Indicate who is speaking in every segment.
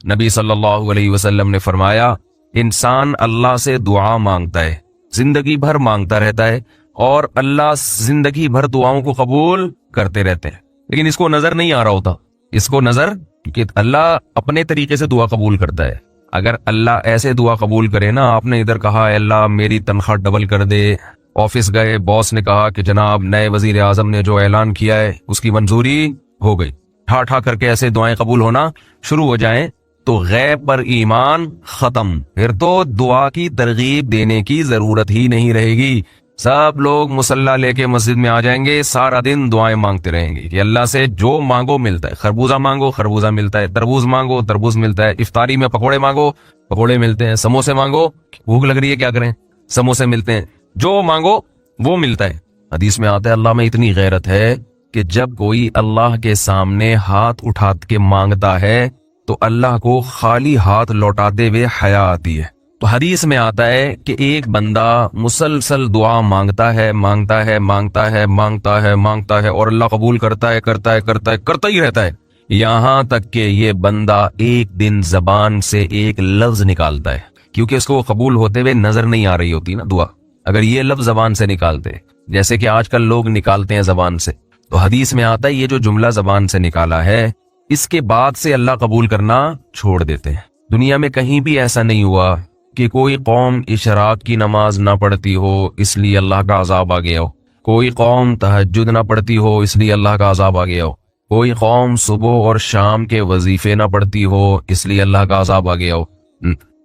Speaker 1: نبی صلی اللہ علیہ وسلم نے فرمایا انسان اللہ سے دعا مانگتا ہے، زندگی بھر مانگتا رہتا ہے، اور اللہ زندگی بھر دعاؤں کو قبول کرتے رہتے ہیں، لیکن اس کو نظر نہیں آ رہا ہوتا، اس کو نظر کہ اللہ اپنے طریقے سے دعا قبول کرتا ہے۔ اگر اللہ ایسے دعا قبول کرے نا، آپ نے ادھر کہا اے اللہ میری تنخواہ ڈبل کر دے، آفس گئے باس نے کہا کہ جناب نئے وزیر اعظم نے جو اعلان کیا ہے اس کی منظوری ہو گئی، ٹھا ٹھا کر کے ایسے دعائیں قبول ہونا شروع ہو جائیں تو غیب پر ایمان ختم، پھر تو دعا کی ترغیب دینے کی ضرورت ہی نہیں رہے گی۔ سب لوگ مصلی لے کے مسجد میں آ جائیں گے، سارا دن دعائیں مانگتے رہیں گے کہ اللہ سے جو مانگو ملتا ہے، خربوزہ مانگو خربوزہ ملتا ہے، تربوز مانگو تربوز ملتا ہے، افطاری میں پکوڑے مانگو پکوڑے ملتے ہیں، سموسے مانگو بھوک لگ رہی ہے کیا کریں سموسے ملتے ہیں، جو مانگو وہ ملتا ہے۔ حدیث میں آتا ہے اللہ میں اتنی غیرت ہے کہ جب کوئی اللہ کے سامنے ہاتھ اٹھا کے مانگتا ہے تو اللہ کو خالی ہاتھ لوٹاتے ہوئے حیا آتی ہے۔ تو حدیث میں آتا ہے کہ ایک بندہ مسلسل دعا مانگتا ہے مانگتا ہے مانگتا ہے مانگتا ہے مانگتا ہے، اور اللہ قبول کرتا ہے کرتا ہے کرتا ہے کرتا ہی رہتا ہے، یہاں تک کہ یہ بندہ ایک دن زبان سے ایک لفظ نکالتا ہے، کیونکہ اس کو وہ قبول ہوتے ہوئے نظر نہیں آ رہی ہوتی نا دعا۔ اگر یہ لفظ زبان سے نکالتے جیسے کہ آج کل لوگ نکالتے ہیں زبان سے، تو حدیث میں آتا ہے یہ جو جملہ زبان سے نکالا ہے اس کے بعد سے اللہ قبول کرنا چھوڑ دیتے ہیں۔ دنیا میں کہیں بھی ایسا نہیں ہوا کہ کوئی قوم اشراق کی نماز نہ پڑھتی ہو اس لیے اللہ کا عذاب آ گیا ہو، کوئی قوم تہجد نہ پڑھتی ہو اس لیے اللہ کا عذاب آ گیا ہو، کوئی قوم صبح اور شام کے وظیفے نہ پڑھتی ہو اس لیے اللہ کا عذاب آ گیا ہو۔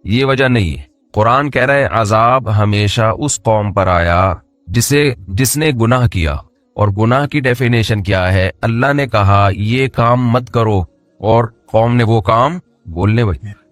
Speaker 1: یہ وجہ نہیں ہے۔ قرآن کہہ رہا ہے عذاب ہمیشہ اس قوم پر آیا جس نے گناہ کیا، اور گناہ کی ڈیفینیشن کیا ہے؟ اللہ نے کہا یہ کام مت کرو اور قوم نے وہ کام بولنے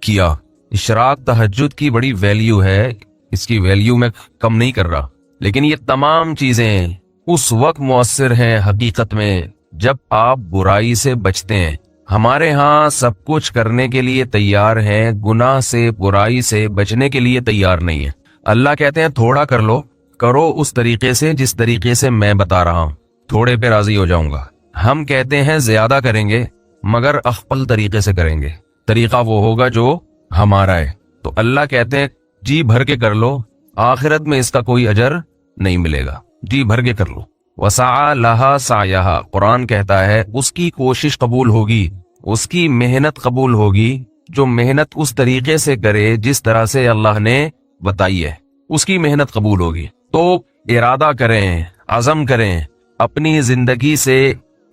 Speaker 1: کیا۔ اشراق تہجد کی بڑی ویلیو ہے، اس کی ویلیو میں کم نہیں کر رہا، لیکن یہ تمام چیزیں اس وقت مؤثر ہیں حقیقت میں جب آپ برائی سے بچتے ہیں۔ ہمارے ہاں سب کچھ کرنے کے لیے تیار ہیں، گناہ سے برائی سے بچنے کے لیے تیار نہیں ہے۔ اللہ کہتے ہیں تھوڑا کر لو، کرو اس طریقے سے جس طریقے سے میں بتا رہا ہوں، تھوڑے پہ راضی ہو جاؤں گا۔ ہم کہتے ہیں زیادہ کریں گے مگر اخپل طریقے سے کریں گے، طریقہ وہ ہوگا جو ہمارا ہے۔ تو اللہ کہتے ہیں جی بھر کے کر لو، آخرت میں اس کا کوئی اجر نہیں ملے گا، جی بھر کے کر لو۔ وسعى لها سعيها، قرآن کہتا ہے اس کی کوشش قبول ہوگی، اس کی محنت قبول ہوگی، جو محنت اس طریقے سے کرے جس طرح سے اللہ نے بتائی ہے، اس کی محنت قبول ہوگی۔ تو ارادہ کریں، عزم کریں، اپنی زندگی سے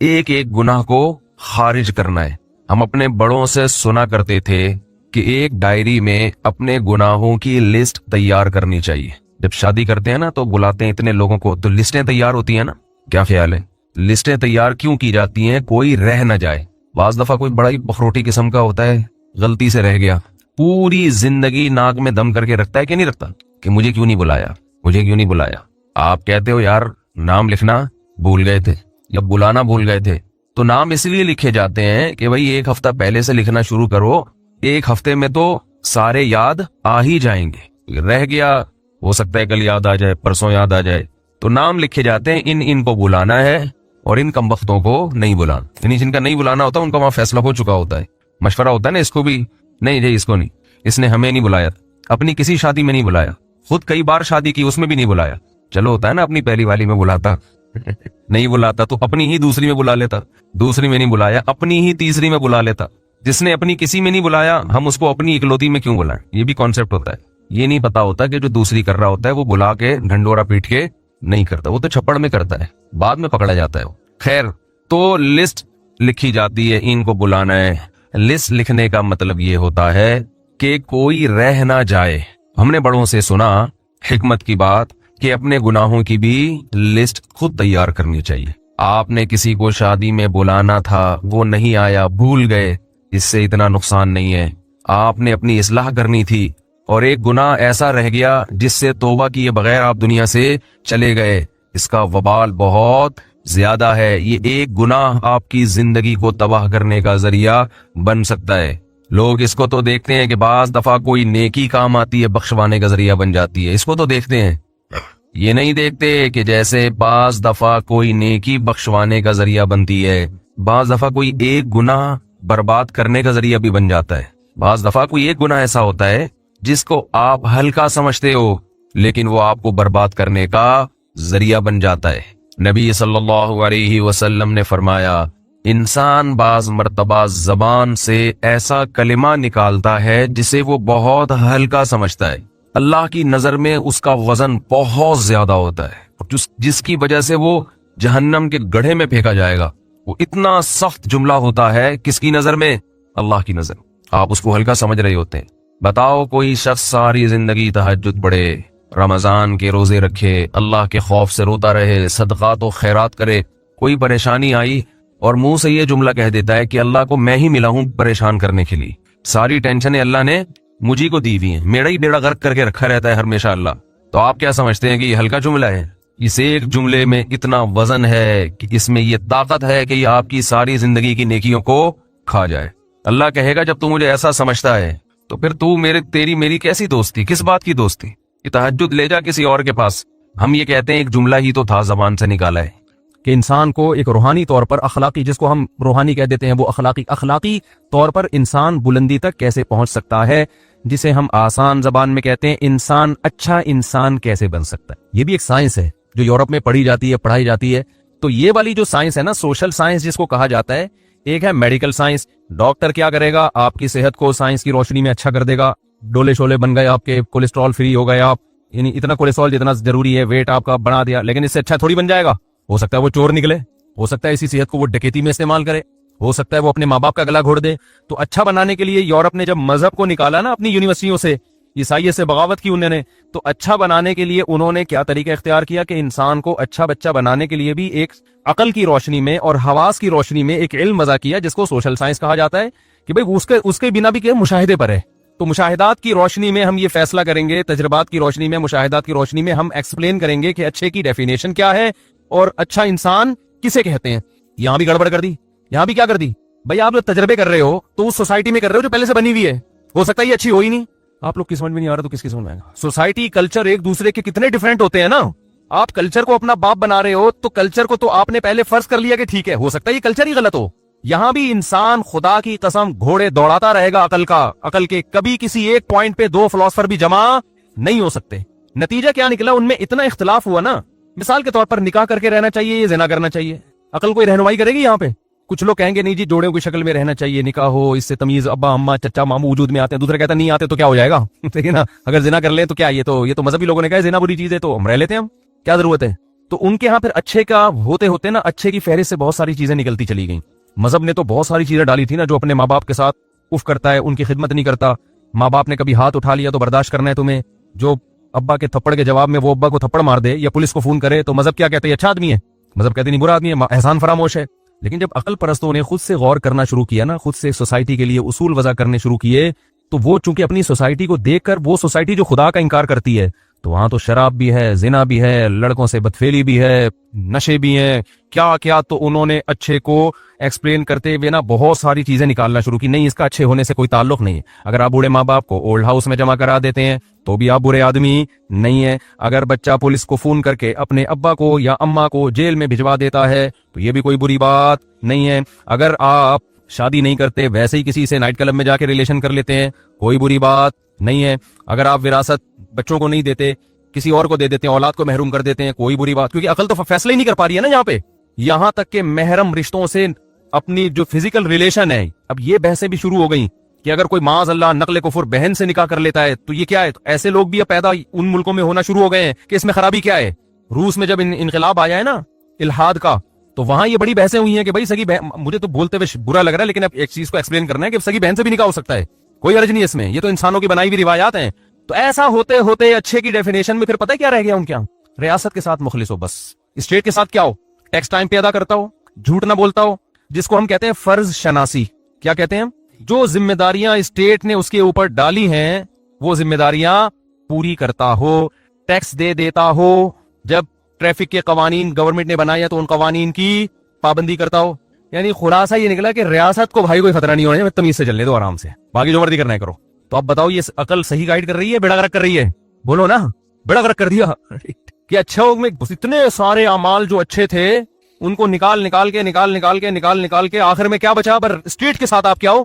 Speaker 1: ایک ایک گناہ کو خارج کرنا ہے۔ ہم اپنے بڑوں سے سنا کرتے تھے کہ ایک ڈائری میں اپنے گناہوں کی لسٹ تیار کرنی چاہیے۔ جب شادی کرتے ہیں نا تو بلاتے ہیں اتنے لوگوں کو، تو لسٹیں تیار ہوتی ہیں نا، کیا خیال ہے؟ لسٹیں تیار کیوں کی جاتی ہیں؟ کوئی رہ نہ جائے۔ بعض دفعہ کوئی بڑا ہی بخروٹی قسم کا ہوتا ہے، غلطی سے رہ گیا، پوری زندگی ناک میں دم کر کے رکھتا ہے کہ نہیں رکھتا، کہ مجھے کیوں نہیں بلایا، مجھے کیوں نہیں بلایا۔ آپ کہتے ہو یار نام لکھنا بھول گئے تھے یا بلانا بھول گئے تھے، تو نام اس لیے لکھے جاتے ہیں کہ بھائی ایک ہفتہ پہلے سے لکھنا شروع کرو، ایک ہفتے میں تو سارے یاد آ ہی جائیں گے، رہ گیا ہو سکتا ہے کل یاد آ جائے، پرسوں یاد آ جائے، تو نام لکھے جاتے ہیں ان کو بلانا ہے اور ان کمبختوں کو نہیں بلانا، یعنی جن کا نہیں بلانا ہوتا ان کا وہاں فیصلہ ہو چکا ہوتا ہے، مشورہ ہوتا ہے نا، اس کو بھی نہیں جی اس کو نہیں، اس نے ہمیں نہیں بلایا، اپنی کسی شادی میں نہیں بلایا، خود کئی بار شادی کی اس میں بھی نہیں بلایا، چلو ہوتا ہے نا اپنی پہلی والی میں بلاتا نہیں بلاتا تو اپنی ہی دوسری میں بلا لیتا، دوسری میں نہیں بلایا اپنی ہی تیسری میں بلا لیتا، جس نے اپنی کسی میں نہیں بلایا ہم اس کو اپنی اکلوتی میں کیوں بلائیں؟ یہ بھی کانسیپٹ ہوتا ہے۔ یہ نہیں پتا ہوتا کہ جو دوسری کر رہا ہوتا ہے وہ بلا کے ڈھنڈورا پیٹ کے نہیں کرتا، وہ تو چھپڑ میں کرتا ہے، بعد میں پکڑا جاتا ہے وہ۔ خیر، تو لسٹ لکھی جاتی ہے، ان کو بلانا ہے۔ لسٹ لکھنے کا مطلب یہ ہوتا ہے کہ کوئی رہ نہ جائے۔ ہم نے بڑوں سے سنا حکمت کی بات کہ اپنے گناہوں کی بھی لسٹ خود تیار کرنی چاہیے۔ آپ نے کسی کو شادی میں بلانا تھا، وہ نہیں آیا، بھول گئے، اس سے اتنا نقصان نہیں ہے۔ آپ نے اپنی اصلاح کرنی تھی اور ایک گناہ ایسا رہ گیا جس سے توبہ کیے بغیر آپ دنیا سے چلے گئے، اس کا وبال بہت زیادہ ہے۔ یہ ایک گناہ آپ کی زندگی کو تباہ کرنے کا ذریعہ بن سکتا ہے۔ لوگ اس کو تو دیکھتے ہیں کہ بعض دفعہ کوئی نیکی کام آتی ہے، بخشوانے کا ذریعہ بن جاتی ہے، اس کو تو دیکھتے ہیں، یہ نہیں دیکھتے کہ جیسے بعض دفعہ کوئی نیکی بخشوانے کا ذریعہ بنتی ہے، بعض دفعہ کوئی ایک گناہ برباد کرنے کا ذریعہ بھی بن جاتا ہے۔ بعض دفعہ کوئی ایک گناہ ایسا ہوتا ہے جس کو آپ ہلکا سمجھتے ہو لیکن وہ آپ کو برباد کرنے کا ذریعہ بن جاتا ہے۔ نبی صلی اللہ علیہ وسلم نے فرمایا انسان بعض مرتبہ زبان سے ایسا کلمہ نکالتا ہے جسے وہ بہت ہلکا سمجھتا ہے، اللہ کی نظر میں اس کا وزن بہت زیادہ ہوتا ہے، جس کی وجہ سے وہ جہنم کے گڑھے میں پھینکا جائے گا۔ وہ اتنا سخت جملہ ہوتا ہے، کس کی نظر میں؟ اللہ کی نظر۔ آپ اس کو ہلکا سمجھ رہے ہوتے ہیں۔ بتاؤ کوئی شخص ساری زندگی تہجد پڑھے، رمضان کے روزے رکھے، اللہ کے خوف سے روتا رہے، صدقات و خیرات کرے، کوئی پریشانی آئی اور منہ سے یہ جملہ کہہ دیتا ہے کہ اللہ کو میں ہی ملا ہوں پریشان کرنے کے لیے، ساری ٹینشنیں اللہ نے مجھے کو دی ہوئی ہیں، میرا ہی بیڑا غرق کر کے رکھا رہتا ہے ہمیشہ اللہ، تو آپ کیا سمجھتے ہیں کہ یہ ہلکا جملہ ہے؟ اس ایک جملے میں اتنا وزن ہے کہ اس میں یہ طاقت ہے کہ یہ آپ کی ساری زندگی کی نیکیوں کو کھا جائے۔ اللہ کہے گا جب تو مجھے ایسا سمجھتا ہے تو پھر تو تیری میری کیسی دوستی، کس بات کی دوستی؟ یہ تہجد لے جا کسی اور کے پاس۔ ہم یہ کہتے ہیں ایک جملہ ہی تو تھا زبان سے نکالا ہے
Speaker 2: کہ انسان کو ایک روحانی طور پر اخلاقی، جس کو ہم روحانی کہہ دیتے ہیں، وہ اخلاقی طور پر انسان بلندی تک کیسے پہنچ سکتا ہے، جسے ہم آسان زبان میں کہتے ہیں انسان اچھا انسان کیسے بن سکتا ہے۔ یہ بھی ایک سائنس ہے جو یورپ میں پڑھائی جاتی ہے۔ تو یہ والی جو سائنس ہے نا، سوشل سائنس جس کو کہا جاتا ہے، ایک ہے میڈیکل سائنس۔ ڈاکٹر کیا کرے گا؟ آپ کی صحت کو سائنس کی روشنی میں اچھا کر دے گا، ڈولے شولے بن گئے آپ کے، کولیسٹرول فری ہو گئے آپ، یعنی اتنا کولیسٹرول جتنا ضروری ہے ویٹ آپ کا بنا دیا، لیکن اس سے اچھا تھوڑی بن جائے گا۔ ہو سکتا ہے وہ چور نکلے، ہو سکتا ہے اسی صحت کو وہ ڈکیتی میں استعمال کرے، ہو سکتا ہے وہ اپنے ماں باپ کا گلا گھوڑ دے۔ تو اچھا بنانے کے لیے یورپ نے جب مذہب کو نکالا نا اپنی یونیورسٹیوں سے، عیسائیت سے بغاوت کی انہوں نے، تو اچھا بنانے کے لیے انہوں نے کیا طریقہ اختیار کیا کہ انسان کو اچھا بچہ بنانے کے لیے بھی ایک عقل کی روشنی میں اور حواس کی روشنی میں ایک علم وضع کیا جس کو سوشل سائنس کہا جاتا ہے، کہ بھئی اس کے بنا بھی کہ مشاہدے پر ہے۔ تو مشاہدات کی روشنی میں ہم یہ فیصلہ کریں گے، تجربات کی روشنی میں، مشاہدات کی روشنی میں ہم ایکسپلین کریں گے کہ اچھے کی ڈیفینیشن کیا ہے اور اچھا انسان کسے کہتے ہیں۔ یہاں بھی گڑبڑ کر دی، یہاں بھی کیا کر دی؟ بھائی آپ لوگ تجربے کر رہے ہو تو اس سوسائٹی میں کر رہے ہو جو پہلے سے بنی ہوئی ہے، ہو سکتا ہے یہ اچھی ہو ہی نہیں، آپ لوگ کی سمجھ میں نہیں آ رہا تو کس کی سمجھ میں آئے گا؟ سوسائٹی، کلچر ایک دوسرے کے کتنے ڈیفرنٹ ہوتے ہیں نا۔ آپ کلچر کو اپنا باپ بنا رہے ہو تو کلچر کو تو آپ نے پہلے فرض کر لیا کہ ٹھیک ہے، ہو سکتا ہے یہ کلچر ہی غلط ہو۔ یہاں بھی انسان خدا کی قسم گھوڑے دوڑاتا رہے گا عقل کے، کبھی کسی ایک پوائنٹ پہ دو فلاسفر بھی جمع نہیں ہو سکتے۔ نتیجہ کیا نکلا؟ ان میں اتنا اختلاف ہوا نا، مثال کے طور پر نکاح کر کے رہنا چاہیے یا زنا کرنا چاہیے، عقل کوئی رہنمائی کرے گی یہاں پہ؟ کچھ لوگ کہیں گے نہیں جی جوڑوں کی شکل میں رہنا چاہیے، نکاح ہو، اس سے تمیز ابا اماں چچا ماموں وجود میں آتے ہیں، دوسرے کہتا نہیں آتے تو کیا ہو جائے گا؟ ٹھیک ہے نا، اگر زنا کر لیں تو کیا، یہ تو مذہبی لوگوں نے کہا زنا بری چیز ہے تو ہم رہ لیتے ہیں، ہم کیا ضرورت ہے؟ تو ان کے ہاں پھر اچھے کا ہوتے نا، اچھے کی فہرست سے بہت ساری چیزیں نکلتی چلی گئیں۔ مذہب نے تو بہت ساری چیزیں ڈالی تھی نا، جو اپنے ماں باپ کے ساتھ اف کرتا ہے، ان کی خدمت نہیں کرتا، ماں باپ نے کبھی ہاتھ اٹھا لیا تو برداشت کرنا ہے تمہیں، جو ابا کے تھپڑ کے جواب میں وہ ابا کو تھپڑ مار دے یا پولیس کو فون کرے تو مذہب کیا کہتے ہیں؟ اچھا آدمی ہے، مذہب کہتے نہیں برا آدمی ہے، احسان فراموش ہے۔ لیکن جب عقل پرستوں نے خود سے غور کرنا شروع کیا نا، خود سے سوسائٹی کے لیے اصول وضع کرنے شروع کیے، تو وہ چونکہ اپنی سوسائٹی کو دیکھ کر، وہ سوسائٹی جو خدا کا انکار کرتی ہے، تو وہاں تو شراب بھی ہے، زنا بھی ہے، لڑکوں سے بدفعلی بھی ہے، نشے بھی ہیں، کیا کیا، تو انہوں نے اچھے کو ایکسپلین کرتے ہوئے نا بہت ساری چیزیں نکالنا شروع کی۔ نہیں، اس کا اچھے ہونے سے کوئی تعلق نہیں ہے۔ اگر آپ بوڑھے ماں باپ کو اولڈ ہاؤس میں جمع کرا دیتے ہیں تو بھی آپ برے آدمی نہیں ہیں۔ اگر بچہ پولیس کو فون کر کے اپنے ابا کو یا اماں کو جیل میں بھجوا دیتا ہے تو یہ بھی کوئی بری بات نہیں ہے۔ اگر آپ شادی نہیں کرتے، ویسے ہی کسی سے نائٹ کلب میں جا کے ریلیشن کر لیتے ہیں، کوئی بری بات نہیں ہے۔ اگر آپ وراثت بچوں کو نہیں دیتے، کسی اور کو دے دیتے ہیں، اولاد کو محروم کر دیتے ہیں، کوئی بری بات، کیونکہ عقل تو فیصلہ ہی نہیں کر پا رہی ہے نا یہاں پہ۔ یہاں تک کہ محرم رشتوں سے اپنی جو فزیکل ریلیشن ہے، اب یہ بحثیں بھی شروع ہو گئیں کہ اگر کوئی معاذ اللہ نقل کفر بہن سے نکاح کر لیتا ہے تو یہ کیا ہے؟ تو ایسے لوگ بھی اب پیدا ان ملکوں میں ہونا شروع ہو گئے ہیں کہ اس میں خرابی کیا ہے۔ روس میں جب انقلاب آیا ہے نا الحاد کا، تو وہاں یہ بڑی بحثیں ہوئی ہیں کہ بھائی سگی بہن، مجھے تو بولتے ہوئے برا لگ رہا ہے لیکن اب ایک چیز کو ایکسپلین کرنا ہے کہ سگی بہن سے بھی نکاح ہو سکتا ہے، کوئی حرج نہیں اس میں، یہ تو انسانوں کی بنائی ہوئی روایات ہیں۔ تو ایسا ہوتے ہوتے اچھے کی ڈیفینیشن میں پھر پتہ کیا رہ گیا ان کے یہاں؟ ریاست کے ساتھ مخلص ہو، بس اسٹیٹ کے ساتھ کیا ہو، ٹیکس ٹائم پہ ادا کرتا ہو، جھوٹ نہ بولتا ہو، جس کو ہم کہتے ہیں فرض شناسی۔ کیا کہتے ہیں؟ جو ذمہ داریاں اسٹیٹ نے اس کے اوپر ڈالی ہیں وہ ذمہ داریاں پوری کرتا ہو، ٹیکس دے دیتا ہو، جب ٹریفک کے قوانین گورنمنٹ نے بنائے تو ان قوانین کی پابندی کرتا ہو۔ یعنی خلاصہ یہ نکلا کہ ریاست کو بھائی کوئی خطرہ نہیں ہونا ہے، تمیز سے چلنے دو آرام سے، باقی جو مرضی کرنا ہے کرو۔ تو اب بتاؤ یہ عقل صحیح گائیڈ کر رہی ہے، بیڑا غرق کر رہی ہے؟ بولو نا، بیڑا غرق کر دیا کہ اچھا میں اتنے سارے اعمال جو اچھے تھے ان کو نکال کے آخر میں کیا بچا؟ پر اسٹیٹ کے ساتھ آپ کیا ہو؟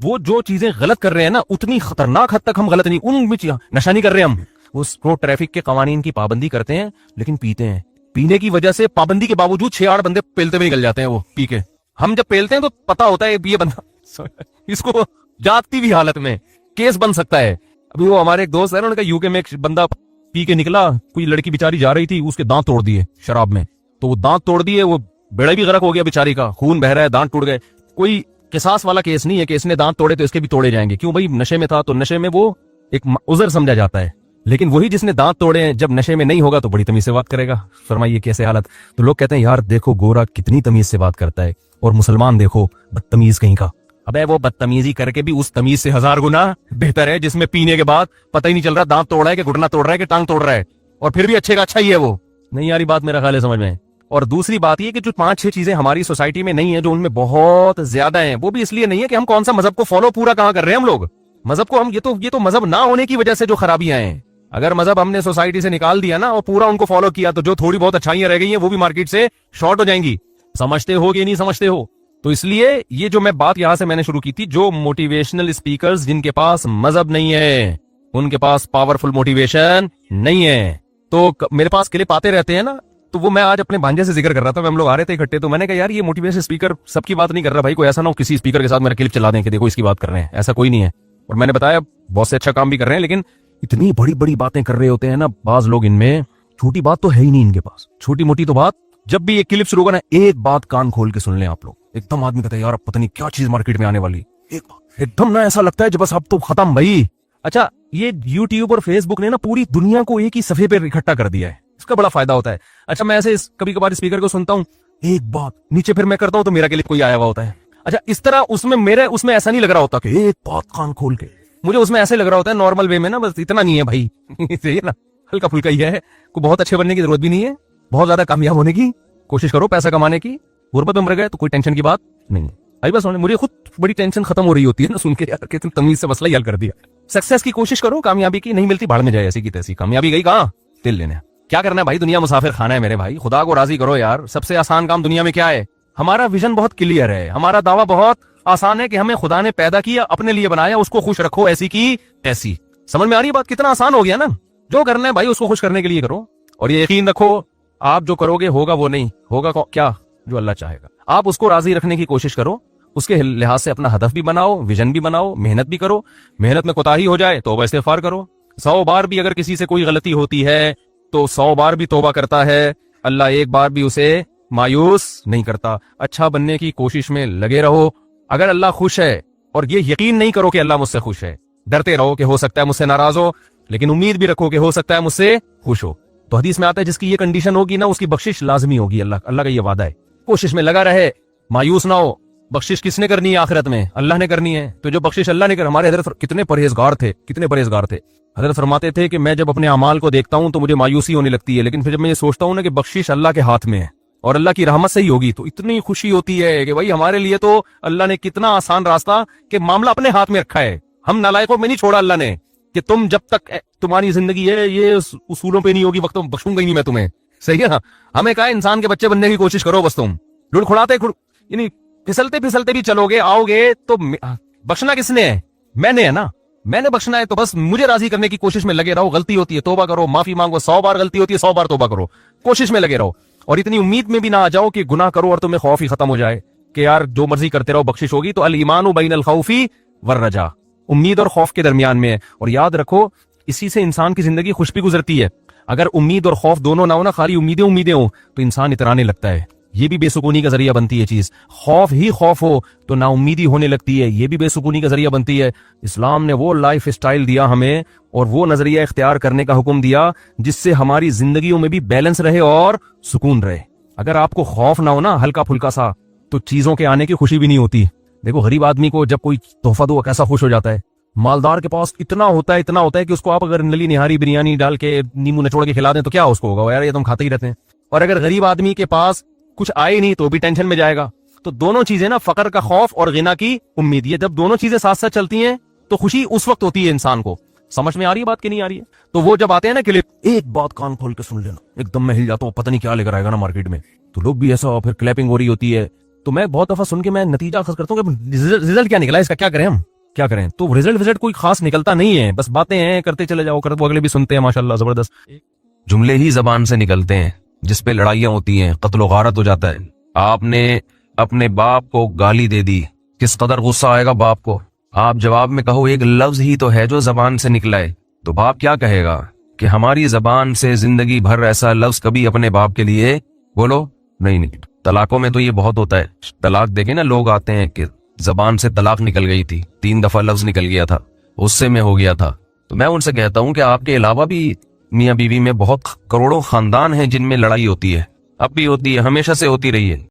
Speaker 2: وہ جو چیزیں غلط کر رہے ہیں نا اتنی خطرناک حد تک ہم غلط نہیں، ان میں نشہ نہیں کر رہے ہم، وہ روڈ ٹریفک کے قوانین کی پابندی کرتے ہیں لیکن پیتے ہیں، پینے کی وجہ سے پابندی کے باوجود 6-8 بندے پیلتے ہوئے نکل جاتے ہیں وہ پی کے، ہم جب پیلتے ہیں تو پتا ہوتا ہے یہ بندہ اس کو جاگتی ہوئی حالت میں کیس بن سکتا ہے۔ ابھی وہ ہمارے ایک دوست ہے انہوں نے کہا یو کے میں ایک بندہ پی کے نکلا، کوئی لڑکی بیچاری جا رہی تھی، اس کے دانت توڑ دیے شراب میں، تو وہ دانت توڑ دیے، وہ بیڑا بھی غرق ہو گیا بیچاری کا، خون بہ رہا ہے، دانت ٹوٹ گئے، کوئی قصاص والا کیس نہیں ہے کہ اس نے دانت توڑے تو اس کے بھی توڑے جائیں گے، کیوں بھائی نشے میں تھا، تو نشے میں وہ ایک عذر سمجھا جاتا ہے، لیکن وہی جس نے دانت توڑے ہیں جب نشے میں نہیں ہوگا تو بڑی تمیز سے بات کرے گا، فرمائیے کیسے حالت۔ تو لوگ کہتے ہیں یار دیکھو گورا کتنی تمیز سے بات کرتا ہے، اور مسلمان دیکھو بدتمیز کہیں کا، ابے وہ بدتمیزی کر کے بھی اس تمیز سے 1000 گنا بہتر ہے جس میں پینے کے بعد پتہ ہی نہیں چل رہا دانت توڑ رہا ہے کہ گھٹنا توڑ رہا ہے کہ ٹانگ توڑ رہا ہے، اور پھر بھی اچھے کا اچھا ہی ہے وہ، نہیں یاری بات میرا خیال ہے سمجھ میں۔ اور دوسری بات یہ کہ جو 5-6 چیزیں ہماری سوسائٹی میں نہیں ہیں جو ان میں بہت زیادہ ہیں، وہ بھی اس لیے نہیں ہے کہ ہم کون سا مذہب کو فالو پورا کہاں کر رہے ہیں ہم لوگ، مذہب کو ہم یہ تو مذہب نہ ہونے کی وجہ سے جو خرابیاں ہیں، اگر مذہب ہم نے سوسائٹی سے نکال دیا نا اور پورا ان کو فالو کیا تو جو تھوڑی بہت اچھائیاں رہ گئی ہیں وہ بھی مارکیٹ سے شارٹ ہو جائیں گی، سمجھتے ہو کہ نہیں سمجھتے ہو؟ تو اس لیے یہ جو میں بات یہاں سے میں نے شروع کی تھی، جو موٹیویشنل اسپیکرز جن کے پاس مذہب نہیں ہے، ان کے پاس پاورفل موٹیویشن نہیں ہے، تو میرے پاس کلپ آتے رہتے ہیں نا، تو وہ میں آج اپنے بھانجے سے ذکر کر رہا تھا، ہم لوگ آ رہے تھے اکٹھے، تو میں نے کہا یار یہ موٹیویشن اسپیکر سب کی بات نہیں کر رہا بھائی، کوئی ایسا نہ ہو کسی اسپیکر کے ساتھ میرا کلپ چلا دیں کہ دیکھو اس کی بات کر رہے ہیں، ایسا کوئی نہیں ہے، اور میں نے بتایا بہت سے اچھا کام بھی کر رہے ہیں، لیکن اتنی بڑی بڑی باتیں کر رہے ہوتے ہیں نا بعض لوگ، ان میں چھوٹی بات تو ہے ہی نہیں ان کے پاس، چھوٹی موٹی تو بات، جب بھی یہ کلپ شروع ہوگا نا ایک بات کان کھول کے سن لیں آپ لوگ، ایک دم آدمی کہتا ہے یار اب پتہ نہیں کیا چیز مارکیٹ میں آنے والی، ایک دم نا ایسا لگتا ہے جب بس اب تو ختم بھائی۔ اچھا یہ یوٹیوب اور فیس بک نے نا پوری دنیا کو ایک ہی صفحے پہ اکٹھا کر دیا ہے، اس کا بڑا فائدہ ہوتا ہے۔ اچھا میں ایسے کبھی کبھار اسپیکر کو سنتا ہوں ایک بات، نیچے پھر میں کرتا ہوں تو میرا کلپ کوئی آیا ہوا ہوتا ہے، اچھا اس طرح اس میں ایسا نہیں لگ رہا ہوتا کہ ایک بات کان کھول کے، مجھے اس میں ایسے لگ رہا ہوتا ہے نارمل وے میں نا، بس اتنا نہیں ہے بھائی صحیح نا، ہلکا پھلکا ہی ہے، کوئی بہت اچھے بننے کی ضرورت بھی نہیں ہے، بہت زیادہ کامیاب ہونے کی کوشش کرو، پیسہ کمانے کی، غربت میں مر گئے تو کوئی ٹینشن کی بات نہیں ہے بھائی، بس مجھے خود بڑی ٹینشن ختم ہو رہی ہوتی ہے نا سن کے یار کہ تم تمیز سے مسئلہ ہی حل کر دیا۔ سکسیس کی کوشش کرو، کامیابی کی نہیں ملتی بھاڑ میں جائے، ایسی کی تیسی، کامیابی گئی کہاں دل لینے، کیا کرنا ہے بھائی، دنیا مسافر خانہ ہے میرے بھائی، خدا کو راضی کرو یار، سب سے آسان کام دنیا میں کیا ہے؟ ہمارا ویژن بہت کلیئر ہے، ہمارا دعویٰ بہت آسان ہے کہ ہمیں خدا نے پیدا کیا، اپنے لیے بنایا، اس کو خوش رکھو ایسی کی ایسی، سمجھ میں آ رہی ہے بات؟ کتنا آسان ہو گیا نا، جو کرنا ہے بھائی اس کو خوش کرنے کے لیے کرو، اور یہ یقین رکھو آپ جو کرو گے ہوگا وہ نہیں ہوگا کیا جو اللہ چاہے گا، آپ اس کو راضی رکھنے کی کوشش کرو، اس کے لحاظ سے اپنا ہدف بھی بناؤ، ویژن بھی بناؤ، محنت بھی کرو، محنت میں کوتاہی ہو جائے توبہ استغفار کرو، 100 بار بھی اگر کسی سے کوئی غلطی ہوتی ہے تو 100 بار بھی توبہ کرتا ہے، اللہ ایک بار بھی اسے مایوس نہیں کرتا، اچھا بننے کی کوشش میں لگے رہو، اگر اللہ خوش ہے، اور یہ یقین نہیں کرو کہ اللہ مجھ سے خوش ہے، ڈرتے رہو کہ ہو سکتا ہے مجھ سے ناراض ہو، لیکن امید بھی رکھو کہ ہو سکتا ہے مجھ سے خوش ہو، تو حدیث میں آتا ہے جس کی یہ کنڈیشن ہوگی نا اس کی بخشش لازمی ہوگی، اللہ کا یہ وعدہ ہے، کوشش میں لگا رہے، مایوس نہ ہو، بخشش کس نے کرنی ہے آخرت میں؟ اللہ نے کرنی ہے، تو جو بخشش اللہ نے کر، ہمارے حضرت کتنے پرہیزگار تھے، حضرت فرماتے تھے کہ میں جب اپنے اعمال کو دیکھتا ہوں تو مجھے مایوسی ہونے لگتی ہے، لیکن پھر جب میں یہ سوچتا ہوں نا کہ بخشش اللہ کے ہاتھ میں ہے اور اللہ کی رحمت سے ہی ہوگی تو اتنی خوشی ہوتی ہے کہ بھائی ہمارے لیے تو اللہ نے کتنا آسان راستہ کہ معاملہ اپنے ہاتھ میں رکھا ہے، ہم نالائقوں میں نہیں چھوڑا اللہ نے کہ تم جب تک تمہاری زندگی ہے یہ اصولوں پہ نہیں ہوگی وقت بخشوں گا ہی نہیں میں تمہیں، صحیح ہے نا، ہمیں کہا انسان کے بچے بننے کی کوشش کرو، بس تم لڑکھڑاتے یعنی پھسلتے بھی چلو گے آؤ گے تو بخشنا کس نے ہے؟ میں نے ہے نا، میں نے بخشنا ہے، تو بس مجھے راضی کرنے کی کوشش میں لگے رہو، غلطی ہوتی ہے توبہ کرو، معافی مانگو، 100 بار غلطی ہوتی ہے 100 بار توبہ کرو، کوشش میں لگے رہو، اور اتنی امید میں بھی نہ آ جاؤ کہ گناہ کرو اور تمہیں خوف ہی ختم ہو جائے کہ یار جو مرضی کرتے رہو بخشش ہوگی، تو الایمان بین الخوف والرجاء، امید اور خوف کے درمیان میں ہے، اور یاد رکھو اسی سے انسان کی زندگی خوش بھی گزرتی ہے، اگر امید اور خوف دونوں نہ ہو نا، خالی امیدیں ہوں تو انسان اترانے لگتا ہے، یہ بھی بے سکونی کا ذریعہ بنتی ہے چیز، خوف ہی خوف ہو تو نا امیدی ہونے لگتی ہے، یہ بھی بے سکونی کا ذریعہ بنتی ہے۔ اسلام نے وہ لائف سٹائل دیا ہمیں اور وہ نظریہ اختیار کرنے کا حکم دیا جس سے ہماری زندگیوں میں بھی بیلنس رہے اور سکون رہے۔ اگر آپ کو خوف نہ ہو نا ہلکا پھلکا سا تو چیزوں کے آنے کی خوشی بھی نہیں ہوتی۔ دیکھو غریب آدمی کو جب کوئی تحفہ دو کیسا خوش ہو جاتا ہے، مالدار کے پاس اتنا ہوتا ہے کہ اس کو آپ اگر نلی نہاری بریانی ڈال کے نیمبو نچوڑ کے کھلا دیں تو کیا اس کو ہوگا، یار یہ تو ہم کھاتے ہی رہتے ہیں۔ اور اگر غریب آدمی کے پاس کچھ آئے نہیں تو بھی ٹینشن میں جائے گا۔ تو دونوں چیزیں نا، فقر کا خوف اور غنا کی امید، یہ جب دونوں چیزیں ساتھ ساتھ چلتی ہیں تو خوشی اس وقت ہوتی ہے انسان کو۔ سمجھ میں آ رہی ہے بات کہ نہیں آ رہی ہے؟ تو وہ جب آتے ہیں نا کلپ، ایک بات کان کھول کے سن لینا، ایک دم میں ہل جاتا ہوں، پتہ نہیں کیا لے کر آئے گا نا مارکیٹ میں، تو لوگ بھی ایسا، پھر کلیپنگ ہو رہی ہوتی ہے، تو میں بہت دفعہ سن کے میں نتیجہ اخذ کرتا ہوں کہ رزلٹ کیا نکلا، اس کا کیا کریں ہم، کیا کریں؟ تو رزلٹ کوئی خاص نکلتا نہیں ہے، بس باتیں ہیں کرتے چلے جاؤ، وہ اگلے بھی سنتے ہیں ماشاءاللہ زبردست.
Speaker 1: جملے ہی زبان سے نکلتے ہیں جس پہ لڑائیاں ہوتی ہیں، قتل و غارت ہو جاتا ہے. آپ نے اپنے باپ کو گالی دے دی، کس قدر غصہ آئے گا باپ کو. آپ جواب میں کہو ایک لفظ ہی تو ہے جو زبان سے نکلا ہے، تو باپ کیا کہے گا کہ ہماری زبان سے زندگی بھر ایسا لفظ کبھی اپنے باپ کے لیے بولو نہیں. طلاقوں میں تو یہ بہت ہوتا ہے. طلاق دیکھیں نا، لوگ آتے ہیں کہ زبان سے طلاق نکل گئی تھی، 3 دفعہ لفظ نکل گیا تھا، غصے میں ہو گیا تھا. تو میں ان سے کہتا ہوں کہ آپ کے علاوہ بھی میاں بیوی میں بہت کروڑوں خاندان ہیں جن میں لڑائی ہوتی ہے، اب بھی ہوتی ہے، ہمیشہ سے ہوتی رہی ہے.